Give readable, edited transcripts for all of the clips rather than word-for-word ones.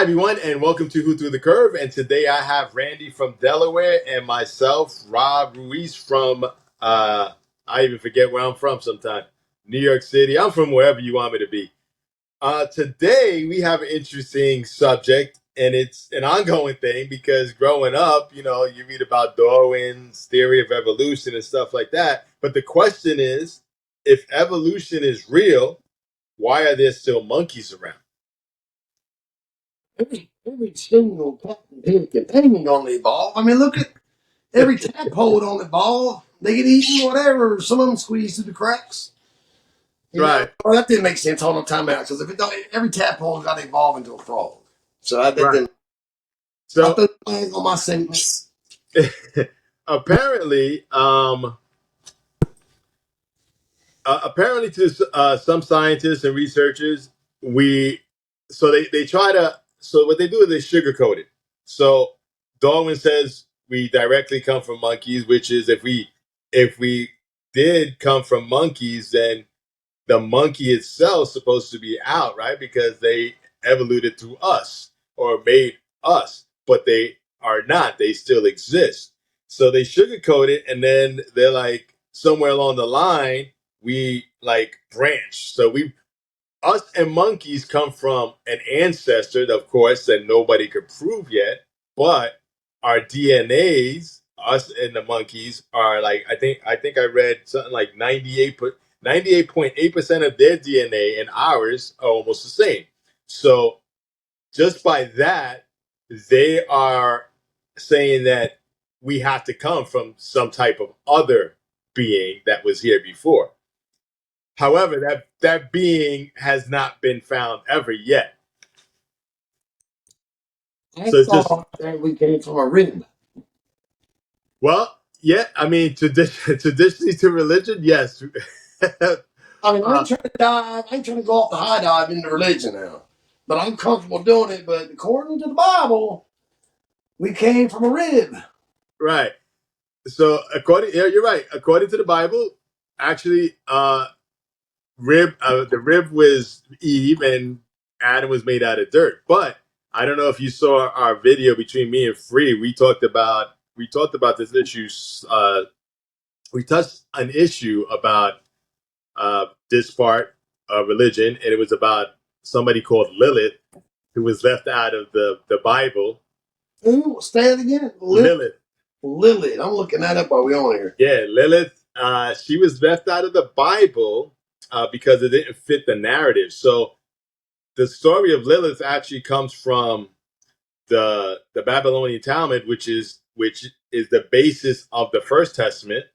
Hi, everyone, and welcome to Who Threw the Curve. And today I have Randy from Delaware and myself, Rob Ruiz from, I even forget where I'm from sometimes, New York City. I'm from wherever you want me to be. Today we have an interesting subject, and it's an ongoing thing because growing up, you read about Darwin's theory of evolution and stuff like that. But the question is, if evolution is real, why are there still monkeys around? Every single companion gonna evolve. I mean, look at every tadpole on evolve. They get eaten, whatever. Some of them squeeze through the cracks. Right. Well, that didn't make sense. Hold on, time out. Because if it don't, every tadpole got to evolve into a frog. So that Right. didn't. So I put plans on my sentence. apparently, apparently to some scientists and researchers, they try to, so what they do is they sugarcoat it. So Darwin says we directly come from monkeys, which is if we did come from monkeys, then the monkey itself is supposed to be out, right? Because they evoluted through us or made us, but they are not. They still exist. So they sugarcoat it, and then they're like, somewhere along the line, we like branch. So us and monkeys come from an ancestor, of course, that nobody could prove yet, but our DNAs, us and the monkeys, are like I think I read something like 98.8% of their DNA and ours are almost the same. So just by that, they are saying that we have to come from some type of other being that was here before. However, that being has not been found ever yet. I So it's just, thought that we came from a rib. well, yeah. I mean, traditionally to religion, yes. I mean, I ain't trying to dive. I ain't trying to go off the high dive into religion now. But I'm comfortable doing it. But according to the Bible, we came from a rib. Right. So yeah, you're right. According to the Bible, actually, the rib was Eve, and Adam was made out of dirt. But I don't know if you saw our video between me and Free. We talked about this issue. We touched an issue about this part of religion, and it was about somebody called Lilith who was left out of the Bible. Who? Say it again. Lilith. Lilith. I'm looking that up while we on here. Yeah, Lilith. She was left out of the Bible because it didn't fit the narrative. So the story of Lilith actually comes from the Babylonian Talmud, which is the basis of the First Testament,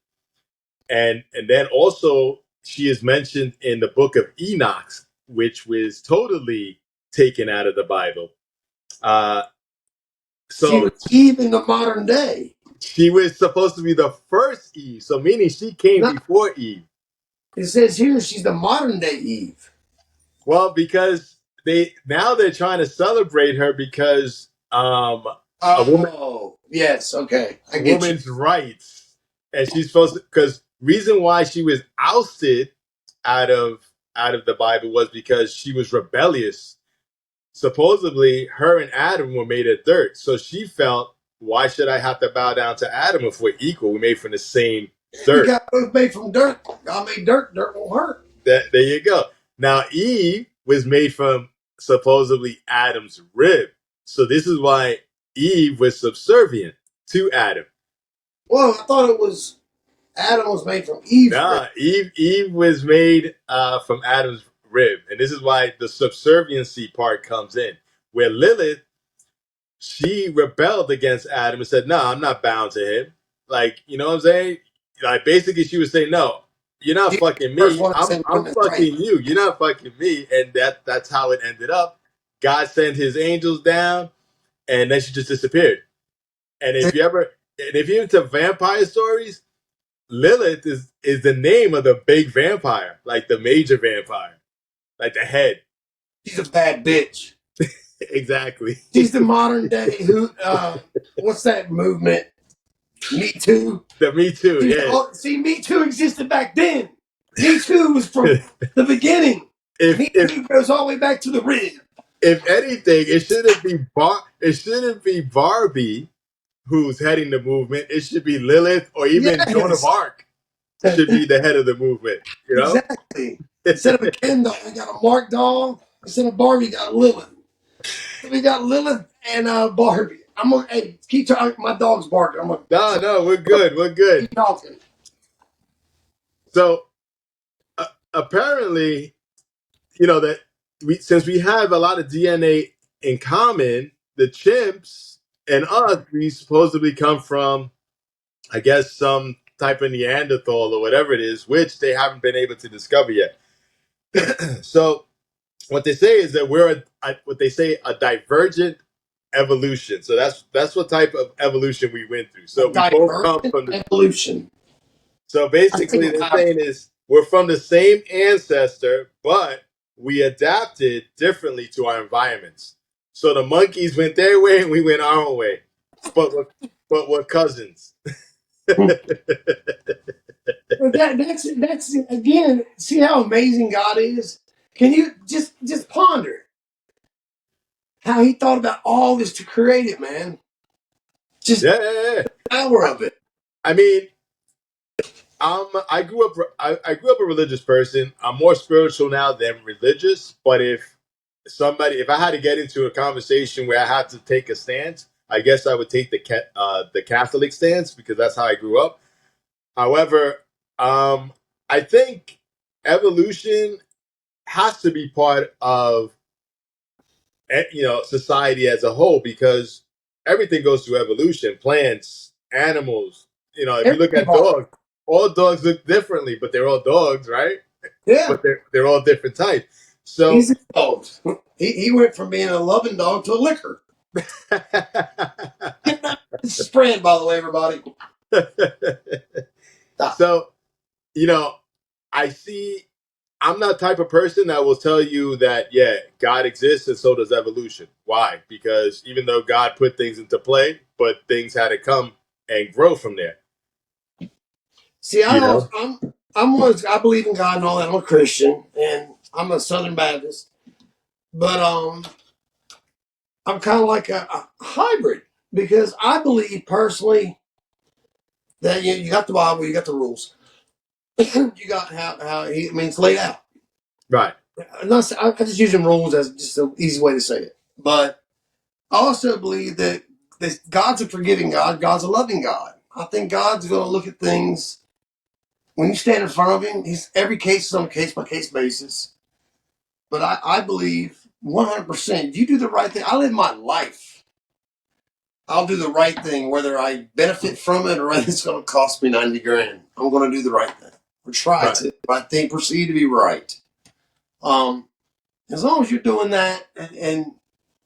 and then also she is mentioned in the book of Enoch, which was totally taken out of the Bible. She So was Eve in the modern day. she was supposed to be the first Eve, so meaning she came No, before Eve. it says here she's the modern day Eve. Well, because they're trying to celebrate her because Oh, yes. Okay. I a get you. woman's rights, and she's supposed to, because reason why she was ousted out of the Bible was because she was rebellious. Supposedly, her and Adam were made of dirt, so she felt, why should I have to bow down to Adam if we're equal? We made from the same We dirt. got both made from dirt. God made dirt. Dirt won't hurt. There you go. Now Eve was made from supposedly Adam's rib, so this is why Eve was subservient to Adam. Well, I thought it was Adam was made from Eve's rib. Nah, Eve was made from Adam's rib, and this is why the subserviency part comes in, where Lilith, she rebelled against Adam and said, "No, I'm not bound to him." Like, you know what I'm saying? Like, basically, she was saying, "No, you're not She fucking first me. one that I'm said I'm women's right. fucking you. You're not fucking me." And that's how it ended up. God sent His angels down, and then she just disappeared. And if you're into vampire stories, Lilith is the name of the big vampire, like the major vampire, like the head. She's a bad bitch. Exactly. She's the modern day who? What's that movement? Me Too. The Me Too, yeah. See, Me Too existed back then. Me Too was from the beginning. Me If Too goes all the way back to the rib. if anything, it shouldn't be Barbie who's heading the movement. It should be Lilith or even Joan of Yes, Arc should be the head of the movement. You know? exactly. Instead of a Ken doll, we got a Mark doll. Instead of Barbie, we got Lilith. So we got Lilith and Barbie. I'm gonna keep talking. My dog's barking. I'm gonna No, we're good. We're good. keep talking. So apparently, that since we have a lot of DNA in common, the chimps and us, we supposedly come from, I guess, some type of Neanderthal or whatever it is, which they haven't been able to discover yet. So what they say is that we're what they say a divergent evolution. So that's what type of evolution we went through. A So we both come divergent from the. evolution. So I think basically, they're about saying is we're from the same ancestor, but we adapted differently to our environments. So the monkeys went their way and we went our own way, but we're cousins. that's again. See how amazing God is. Can you just ponder how He thought about all this to create it, man? Just Yeah. the power of it. I mean, I grew up. I grew up a religious person. I'm more spiritual now than religious. But if I had to get into a conversation where I had to take a stance, I guess I would take the Catholic stance because that's how I grew up. However, I think evolution has to be part of society as a whole because everything goes through evolution. Plants, animals. If you look at Everybody. dogs, all dogs look differently, but they're all dogs, right? Yeah, But they're all different types. So he's involved. He went from being a loving dog to a licker. This is Fran, by the way, everybody. Stop. so you know, I see. I'm that type of person that will tell you that God exists and so does evolution. Why? Because even though God put things into play, but things had to come and grow from there. See, You know. I believe in God and all that. I'm a Christian and I'm a Southern Baptist, but I'm kind of like a hybrid because I believe personally that you got the Bible, you got the rules, you got it's laid out. Right. I just use them rules as just an easy way to say it. But I also believe that God's a forgiving God, God's a loving God. I think God's going to look at things when you stand in front of Him. Every case is on a case by case basis. But I believe 100%. You do the right thing. I live my life. I'll do the right thing, whether I benefit from it or it's going to cost me 90 grand. I'm going to do the right thing or try Right. to. If I think perceived to be right. Um, as long as you're doing that, and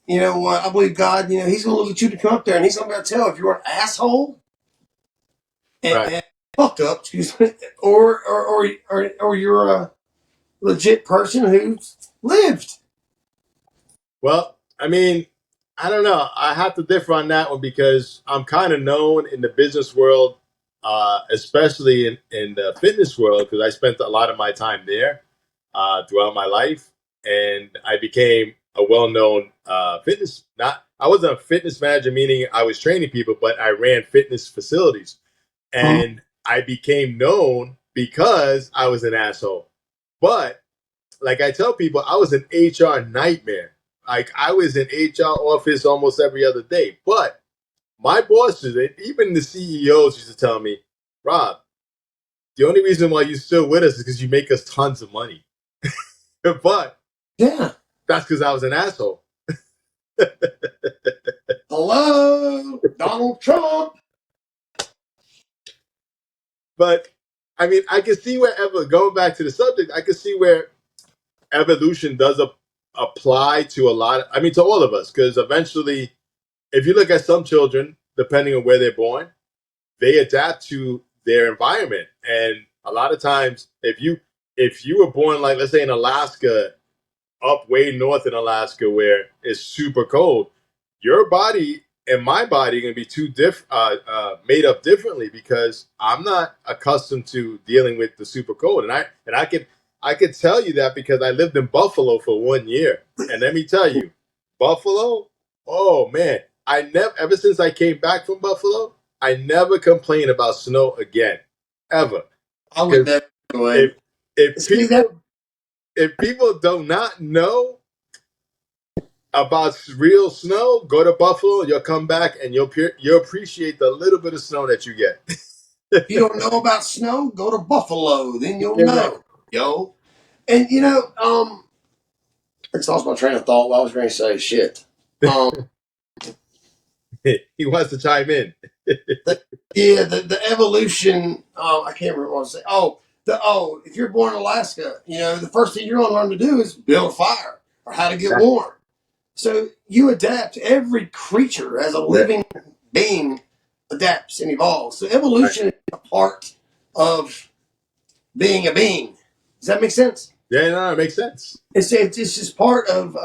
you know what, I believe God. He's going to look at you to come up there, and He's going to be able to tell if you're an asshole Right. and fucked up, excuse me, or you're a legit person who's lived. Well, I mean, I don't know. I have to differ on that one because I'm kind of known in the business world, especially in the fitness world, because I spent a lot of my time there throughout my life, and I became a well-known fitness. Not, I wasn't a fitness manager, meaning I was training people, but I ran fitness facilities, and I became known because I was an asshole. But like I tell people, I was an HR nightmare. Like I was in HR office almost every other day. But my bosses, even the CEOs, used to tell me, Rob, the only reason why you're still with us is because you make us tons of money. But Yeah. that's because I was an asshole. Hello, Donald Trump. But I mean, I can see going back to the subject, I can see where evolution does apply to to all of us. Because eventually, if you look at some children, depending on where they're born, they adapt to their environment. And a lot of times, if you were born, like let's say in Alaska, up way north in Alaska where it's super cold, your body and my body are going to be made up differently because I'm not accustomed to dealing with the super cold. And I could tell you that because I lived in Buffalo for 1 year. And let me tell you, Buffalo, oh man, I never ever since I came back from Buffalo, I never complain about snow again, ever. I would Because never go if in. if See that? people do not know about real snow, go to Buffalo. You'll come back and you'll appreciate the little bit of snow that you get. If you don't know about snow, go to Buffalo. Then you'll Yeah, right. know, yo. And it's lost my train of thought. What I was going to say, shit. Um, He wants to chime in. the evolution. I can't remember what I was saying. If you're born in Alaska, the first thing you're going to learn to do is build a fire or how to get warm. So you adapt. Every creature as a living being adapts and evolves. So evolution is a part of being a being. Does that make sense? Yeah, no, it makes sense. It's just part of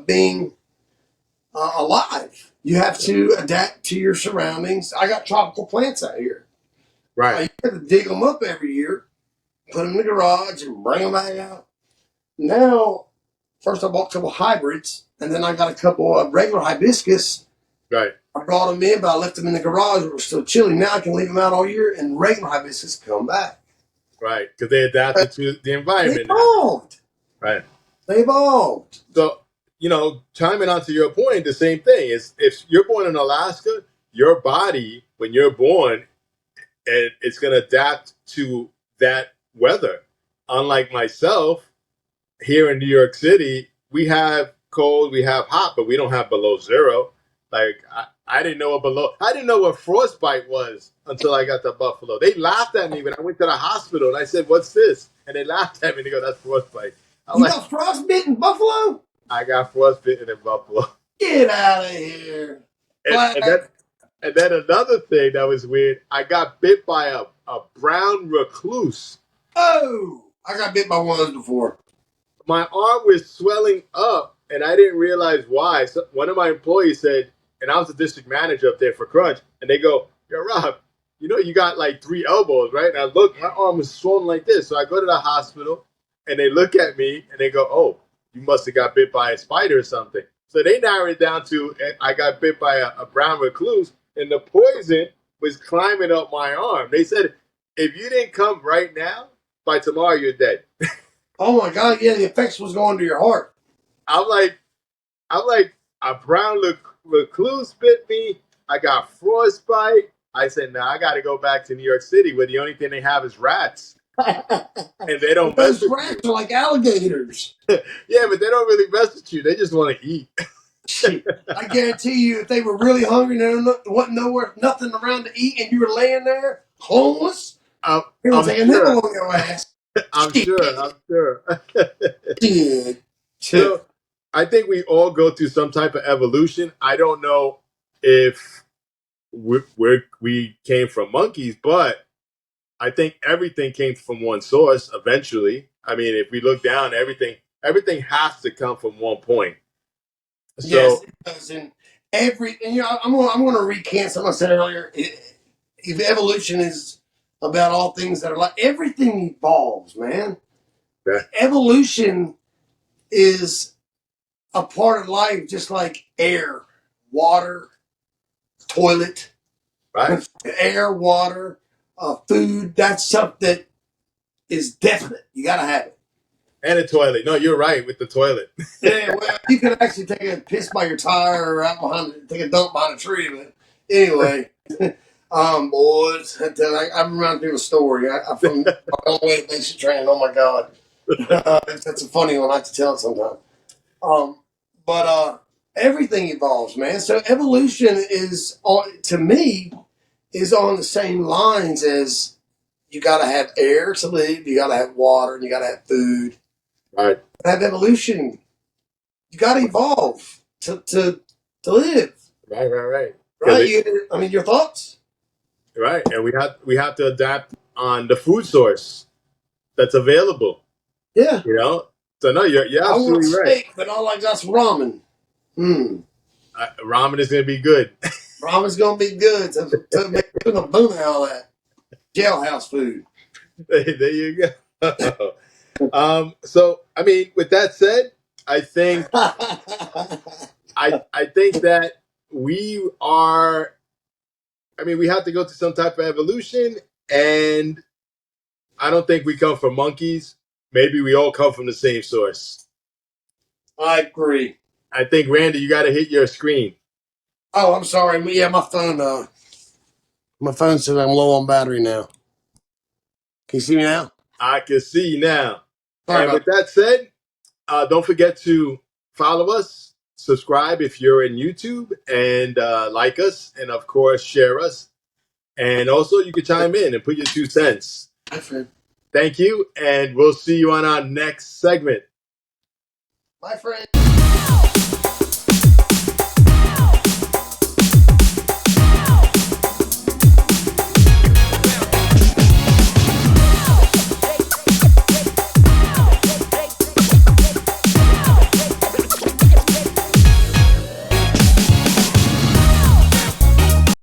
being alive. You have to adapt to your surroundings. I got tropical plants out here. Right. You have to dig them up every year, put them in the garage, and bring them back out. Now, first I bought a couple hybrids, and then I got a couple of regular hibiscus. Right. I brought them in, but I left them in the garage. It was still chilly. Now I can leave them out all year, and regular hibiscus come back. Right. Because they adapted to the They environment. evolved. Right. They evolved. So, chiming onto your point, the same thing is if you're born in Alaska, your body, when you're born, it's going to adapt to that weather. Unlike myself, here in New York City, we have cold, we have hot, but we don't have below zero. Like I didn't know I didn't know what frostbite was until I got to Buffalo. They laughed at me when I went to the hospital and I said, "What's this?" And they laughed at me and they go, "That's frostbite." I'm You like, got frostbitten in Buffalo? I got frostbitten in Buffalo. Get out of here. And, Black. and then and then another thing that was weird, I got bit by a brown recluse. Oh, I got bit by one of those before. My arm was swelling up and I didn't realize why. So one of my employees said, and I was the district manager up there for Crunch, and they go, "Yo, Rob, you got like 3 elbows, right?" And I look, my arm was swollen like this. So I go to the hospital and they look at me and they go, "Oh, you must have got bit by a spider or something." So they narrowed it down to I got bit by a brown recluse and the poison was climbing up my arm. They said, if you didn't come right now, by tomorrow you're dead. Oh my God! Yeah, the effects was going to your heart. I'm like, a brown recluse bit me. I got frostbite. I said, nah, I got to go back to New York City where the only thing they have is rats. And they don't mess Those with rats are like alligators. you. Yeah, but they don't really mess with you. They just want to eat. Shit. I guarantee you, if they were really hungry and there wasn't nothing around to eat, and you were laying there homeless, they would I'm take a sure. nibble on your ass. I'm sure. Shit. So I think we all go through some type of evolution. I don't know if we came from monkeys, but I think everything came from one source eventually. I mean, if we look down, everything has to come from one point. Yes, So it does. I'm gonna recant something I said earlier. If evolution is about all things that are like everything evolves, man. yeah, Evolution is a part of life, just like air, water, toilet, right, air, water, food. That's stuff that is definite. You gotta have it. and a toilet. No, you're right with the toilet. Yeah, well, you could actually take a piss by your tire or out take a dump behind a tree. But anyway, boys, I remind you of a story. I'm from all the way to basic training. Oh my God, that's a funny one. I like to tell it sometime. But everything evolves, man. So evolution is to me is on the same lines as you got to have air to live, you got to have water, and you got to have food. Right, Have evolution. You got to evolve to live. right. Right? Your thoughts? Right, and we have to adapt on the food source that's available. Yeah. So no, you're I want absolutely right. steak, but all I got's ramen. Ramen is gonna be good. Ramen's gonna be good to make a boom out of that jailhouse food. There you go. So I mean, with that said, I think I think that we are. I mean, we have to go to some type of evolution, and I don't think we come from monkeys. Maybe we all come from the same source. I agree. I think Randy, you got to hit your screen. Oh, I'm sorry. Yeah, my phone says I'm low on battery now. Can you see me now? I can see now. Sorry And about with that said, don't forget to follow us, subscribe if you're in YouTube, and like us, and of course, share us. And also, you can chime in and put your 2 cents. My friend. Thank you, and we'll see you on our next segment. My friend.